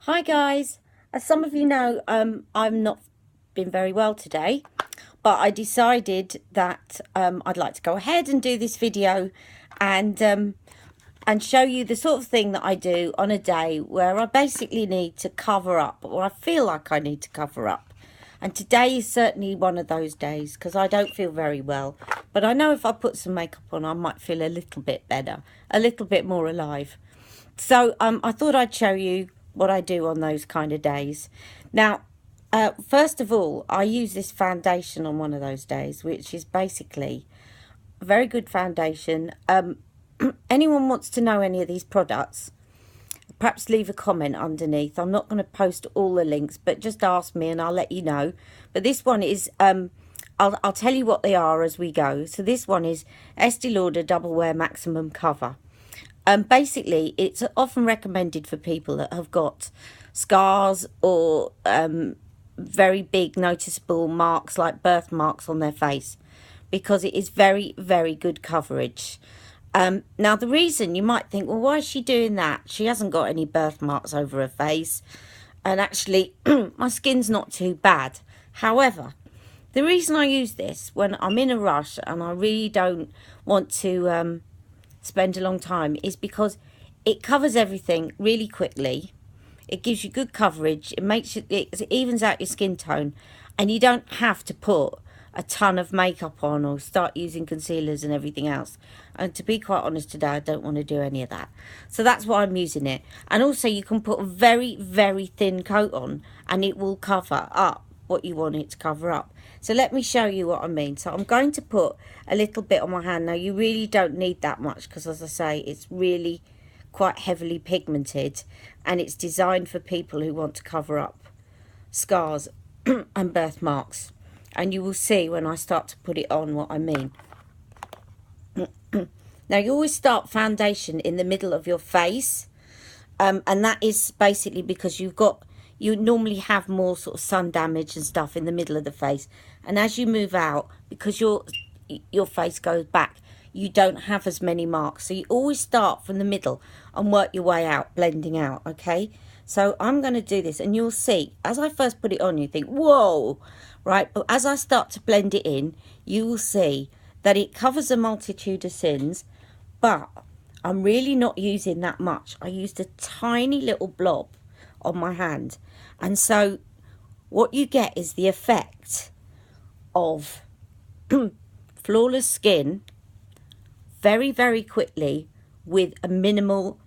Hi guys, as some of you know, I'm not been very well today, but I decided that I'd like to go ahead and do this video and show you the sort of thing that I do on a day where I basically need to cover up, or I feel like I need to cover up. And today is certainly one of those days because I don't feel very well. But I know if I put some makeup on, I might feel a little bit better, a little bit more alive. So I thought I'd show you what I do on those kind of days. Now, first of all, I use this foundation on one of those days, which is basically a very good foundation. Anyone wants to know any of these products, perhaps leave a comment underneath. I'm not going to post all the links, but just ask me and I'll let you know. But this one is, I'll tell you what they are as we go. So this one is Estee Lauder Double Wear Maximum Cover. Basically, it's often recommended for people that have got scars or very big noticeable marks like birthmarks on their face, because it is very, very good coverage. Now, the reason you might think, well, why is she doing that? She hasn't got any birthmarks over her face. And actually, my skin's not too bad. However, the reason I use this when I'm in a rush and I really don't want to spend a long time is because it covers everything really quickly. It gives you good coverage. It evens out your skin tone, and you don't have to put a ton of makeup on or start using concealers and everything else. And to be quite honest today, I don't want to do any of that. So that's why I'm using it. And also you can put a very, very thin coat on and it will cover up what you want it to cover up. So let me show you what I mean. So I'm going to put a little bit on my hand. Now you really don't need that much because, as I say, it's really quite heavily pigmented and it's designed for people who want to cover up scars and birthmarks. And you will see when I start to put it on what I mean. Now you always start foundation in the middle of your face, and that is basically because you normally have more sort of sun damage and stuff in the middle of the face, and as you move out, because your face goes back, you don't have as many marks. So you always start from the middle and work your way out, blending out. Okay, so I'm going to do this and you'll see as I first put it on you think whoa, right? But as I start to blend it in, you will see that it covers a multitude of sins, but I'm really not using that much. I used a tiny little blob on my hand, and so what you get is the effect of flawless skin very, very quickly with a minimal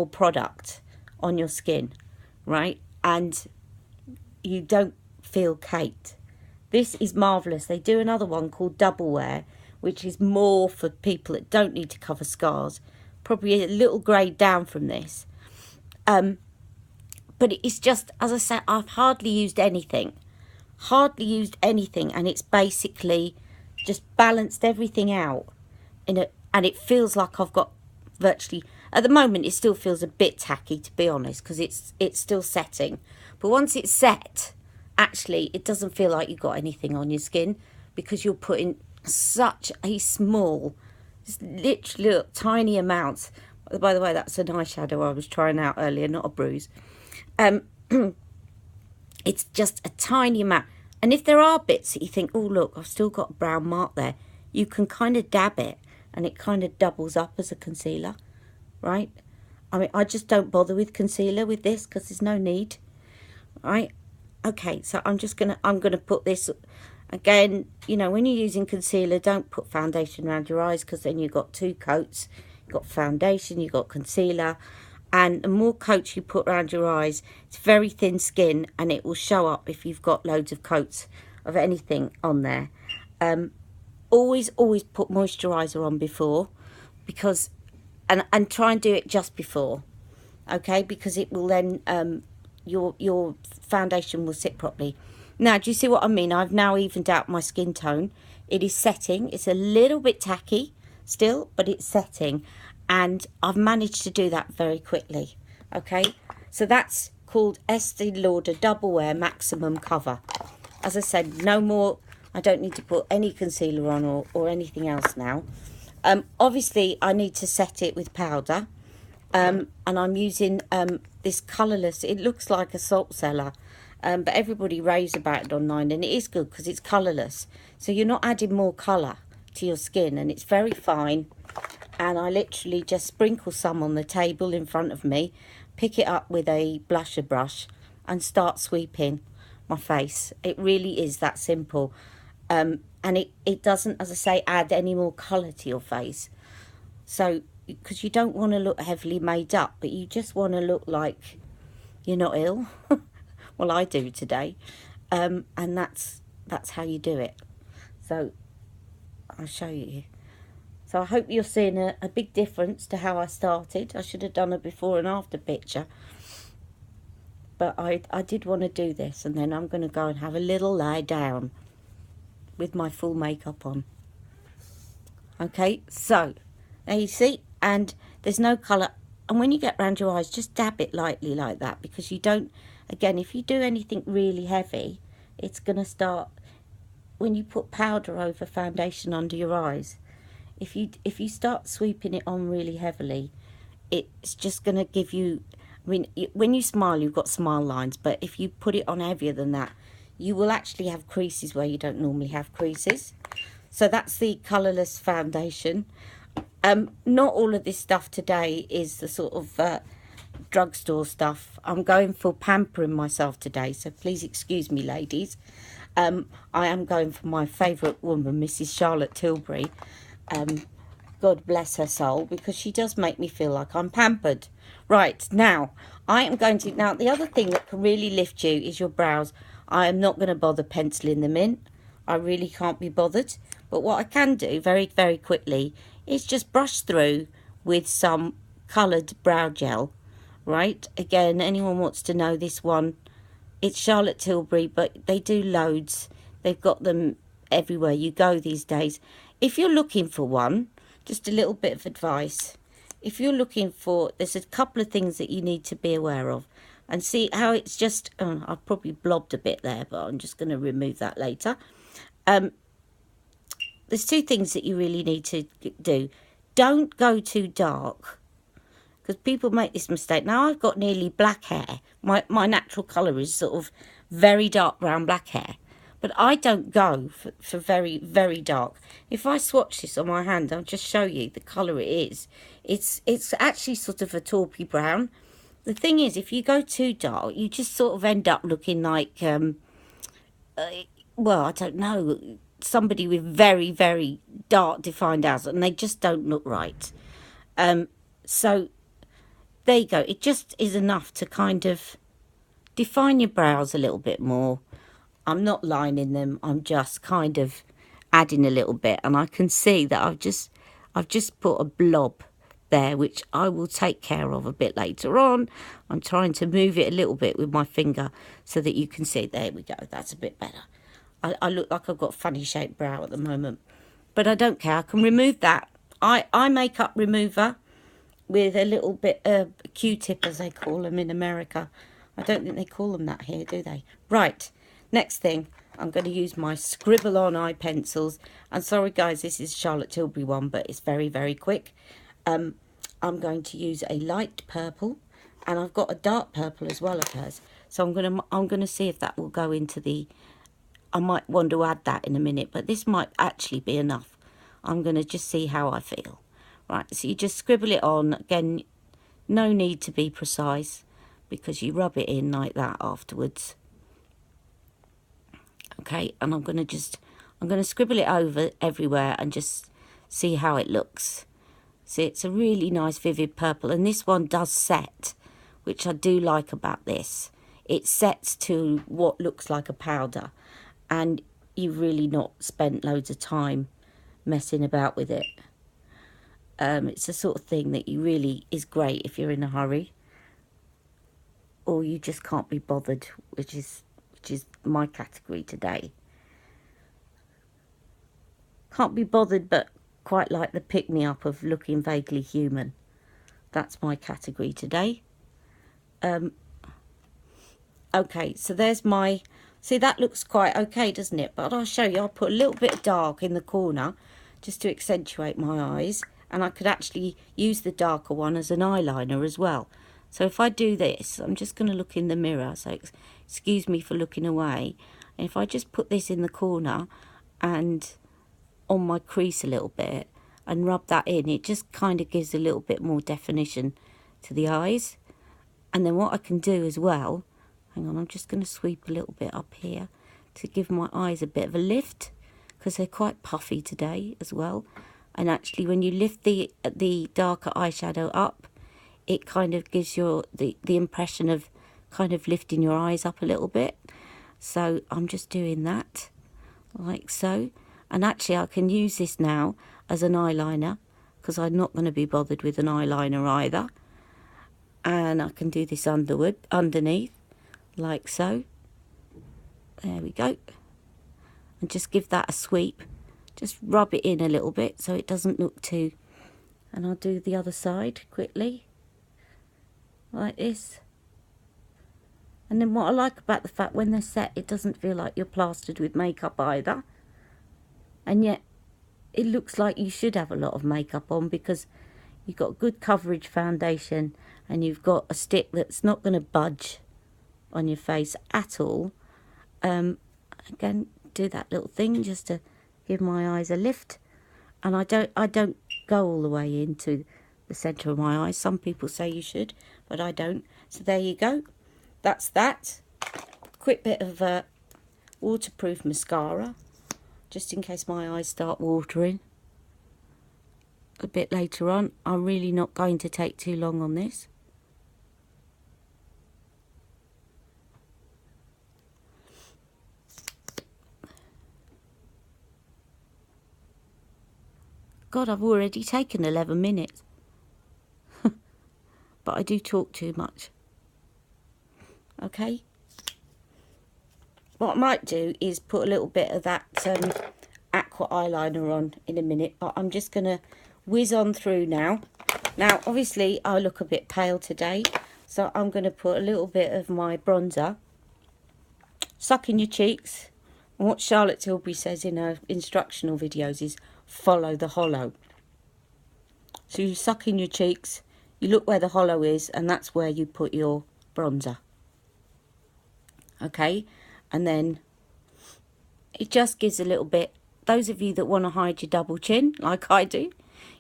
product on your skin, right? And you don't feel caked. This is marvellous. They do another one called Double Wear, which is more for people that don't need to cover scars, probably a little grade down from this. But it's just, as I said, I've hardly used anything, and it's basically just balanced everything out and it feels like I've got virtually, at the moment it still feels a bit tacky, to be honest, because it's still setting. But once it's set, actually it doesn't feel like you've got anything on your skin, because you're putting such a small, just literally look, tiny amounts. By the way, that's an eyeshadow I was trying out earlier, not a bruise. It's just a tiny amount, and if there are bits that you think, oh look, I've still got a brown mark there, you can kind of dab it and it kind of doubles up as a concealer, right? I mean, I just don't bother with concealer with this because there's no need, right? Okay, so I'm gonna put this again. You know, when you're using concealer, don't put foundation around your eyes, because then you've got two coats. You've got foundation, you've got concealer, and the more coats you put around your eyes, it's very thin skin and it will show up if you've got loads of coats of anything on there. Always put moisturizer on before, because and try and do it just before, okay, because it will then your foundation will sit properly. Now, do you see what I mean? I've now evened out my skin tone. It is setting. It's a little bit tacky still, but it's setting, and I've managed to do that very quickly. Okay, so that's called Estee Lauder Double Wear Maximum Cover. As I said, no more. I don't need to put any concealer on or anything else now. Obviously I need to set it with powder, And I'm using this colourless, it looks like a salt cellar, but everybody raves about it online, and it is good because it's colourless. So you're not adding more colour to your skin, and it's very fine. And I literally just sprinkle some on the table in front of me, pick it up with a blusher brush and start sweeping my face. It really is that simple. And it doesn't, as I say, add any more colour to your face. So, because you don't want to look heavily made up, but you just want to look like you're not ill. Well, I do today. And that's how you do it. So, I'll show you. So I hope you're seeing a big difference to how I started. I should have done a before and after picture. But I did want to do this, and then I'm going to go and have a little lie down with my full makeup on. Okay, so there you see, and there's no colour. And when you get round your eyes, just dab it lightly like that, because you don't, again, if you do anything really heavy, it's going to start, when you put powder over foundation under your eyes, if you start sweeping it on really heavily, it's just going to give you, I mean, when you smile, you've got smile lines, but if you put it on heavier than that, you will actually have creases where you don't normally have creases. So that's the colourless foundation. Not all of this stuff today is the sort of drugstore stuff. I'm going for pampering myself today, so please excuse me, ladies. I am going for my favourite woman, Mrs. Charlotte Tilbury. God bless her soul, because she does make me feel like I'm pampered. Right, now, I am going to... Now, the other thing that can really lift you is your brows. I am not going to bother penciling them in. I really can't be bothered. But what I can do very, very quickly is just brush through with some coloured brow gel, right? Again, anyone wants to know this one, it's Charlotte Tilbury, but they do loads. They've got them everywhere you go these days. If you're looking for one, just a little bit of advice. If you're looking for, there's a couple of things that you need to be aware of. And see how it's just, I've probably blobbed a bit there, but I'm just going to remove that later. There's two things that you really need to do. Don't go too dark, because people make this mistake. Now I've got nearly black hair. My natural colour is sort of very dark brown black hair. But I don't go for very, very dark. If I swatch this on my hand, I'll just show you the colour it is. It's actually sort of a taupey brown. The thing is, if you go too dark, you just sort of end up looking like, well, I don't know, somebody with very, very dark defined eyes, and they just don't look right. So there you go. It just is enough to kind of define your brows a little bit more. I'm not lining them, I'm just kind of adding a little bit, and I can see that I've just put a blob there, which I will take care of a bit later on. I'm trying to move it a little bit with my finger so that you can see. There we go, that's a bit better. I look like I've got a funny shaped brow at the moment, but I don't care, I can remove that. I makeup remover with a little bit of Q-tip, as they call them in America. I don't think they call them that here, do they? Right. Next thing, I'm going to use my Scribble on eye pencils. And sorry guys, this is Charlotte Tilbury one, but it's very, very quick. I'm going to use a light purple, and I've got a dark purple as well of hers. So I'm gonna see if that will go into the... I might want to add that in a minute, but this might actually be enough. I'm going to just see how I feel. Right, so you just scribble it on. Again, no need to be precise, because you rub it in like that afterwards. Okay, and I'm going to scribble it over everywhere and just see how it looks. See, it's a really nice vivid purple, and this one does set, which I do like about this. It sets to what looks like a powder, and you've really not spent loads of time messing about with it. It's the sort of thing that you really is great if you're in a hurry, or you just can't be bothered, which is my category today. Can't be bothered, but quite like the pick-me-up of looking vaguely human. That's my category today. Okay, so there's my... See, that looks quite okay, doesn't it? But I'll show you. I'll put a little bit of dark in the corner just to accentuate my eyes. and I could actually use the darker one as an eyeliner as well. So if I do this, I'm just going to look in the mirror, so excuse me for looking away. And if I just put this in the corner and on my crease a little bit and rub that in, it just kind of gives a little bit more definition to the eyes. And then what I can do as well, hang on, I'm just going to sweep a little bit up here to give my eyes a bit of a lift, because they're quite puffy today as well. And actually when you lift the darker eyeshadow up, it kind of gives you the impression of kind of lifting your eyes up a little bit. So I'm just doing that, like so. And actually I can use this now as an eyeliner, because I'm not going to be bothered with an eyeliner either. And I can do this underneath, like so. There we go. And just give that a sweep. Just rub it in a little bit so it doesn't look too... And I'll do the other side quickly, like this. And then what I like about the fact, when they're set, it doesn't feel like you're plastered with makeup either. And yet it looks like you should have a lot of makeup on, because you've got good coverage foundation and you've got a stick that's not going to budge on your face at all. Again, do that little thing just to give my eyes a lift. And I don't go all the way into the centre of my eyes. Some people say you should, but I don't. So there you go. That's that. Quick bit of waterproof mascara, just in case my eyes start watering a bit later on. I'm really not going to take too long on this. God, I've already taken 11 minutes. But I do talk too much. Okay. What I might do is put a little bit of that aqua eyeliner on in a minute. But I'm just going to whiz on through now. Now, obviously, I look a bit pale today. So I'm going to put a little bit of my bronzer. Suck in your cheeks. And what Charlotte Tilbury says in her instructional videos is, follow the hollow. So you suck in your cheeks, you look where the hollow is, and that's where you put your bronzer. Okay, and then it just gives a little bit. Those of you that want to hide your double chin, like I do,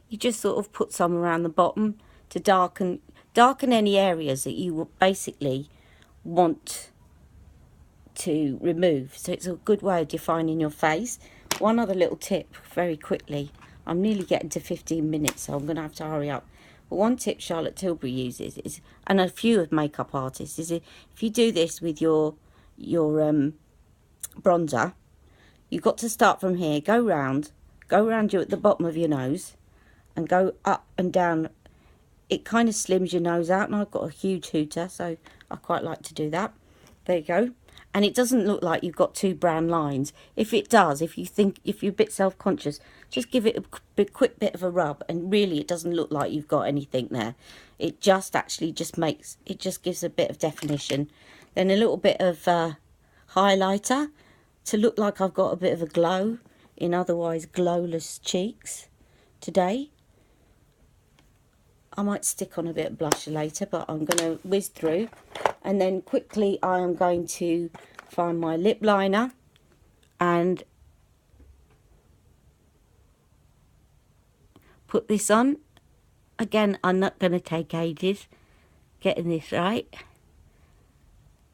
you just sort of put some around the bottom to darken any areas that you basically want to remove. So it's a good way of defining your face. One other little tip very quickly. I'm nearly getting to 15 minutes, so I'm going to have to hurry up. But one tip Charlotte Tilbury uses is, and a few of makeup artists, is if you do this with your bronzer, you've got to start from here, go round you at the bottom of your nose, and go up and down. It kind of slims your nose out, and I've got a huge hooter, so I quite like to do that. There you go. And it doesn't look like you've got two brown lines. If it does, if you're a bit self-conscious, just give it a quick bit of a rub, and really it doesn't look like you've got anything there. It just actually just gives a bit of definition. Then a little bit of highlighter to look like I've got a bit of a glow in otherwise glowless cheeks today. I might stick on a bit of blusher later, but I'm going to whiz through. And then quickly I am going to find my lip liner and put this on. Again, I'm not going to take ages getting this right.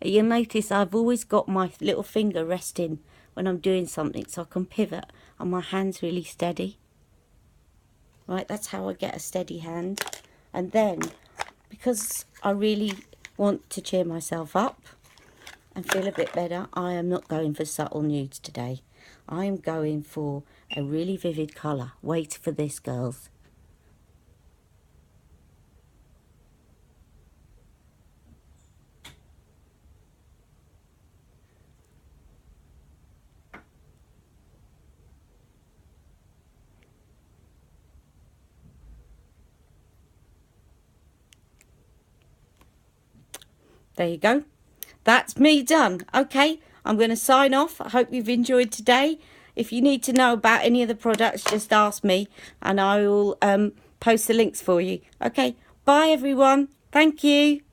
You'll notice I've always got my little finger resting when I'm doing something, so I can pivot and my hand's really steady. Right, that's how I get a steady hand. And then, because I really want to cheer myself up and feel a bit better, I am not going for subtle nudes today. I am going for a really vivid colour. Wait for this, girls. There you go. That's me done. Okay, I'm going to sign off. I hope you've enjoyed today. If you need to know about any of the products, just ask me and I will post the links for you. Okay, bye everyone. Thank you.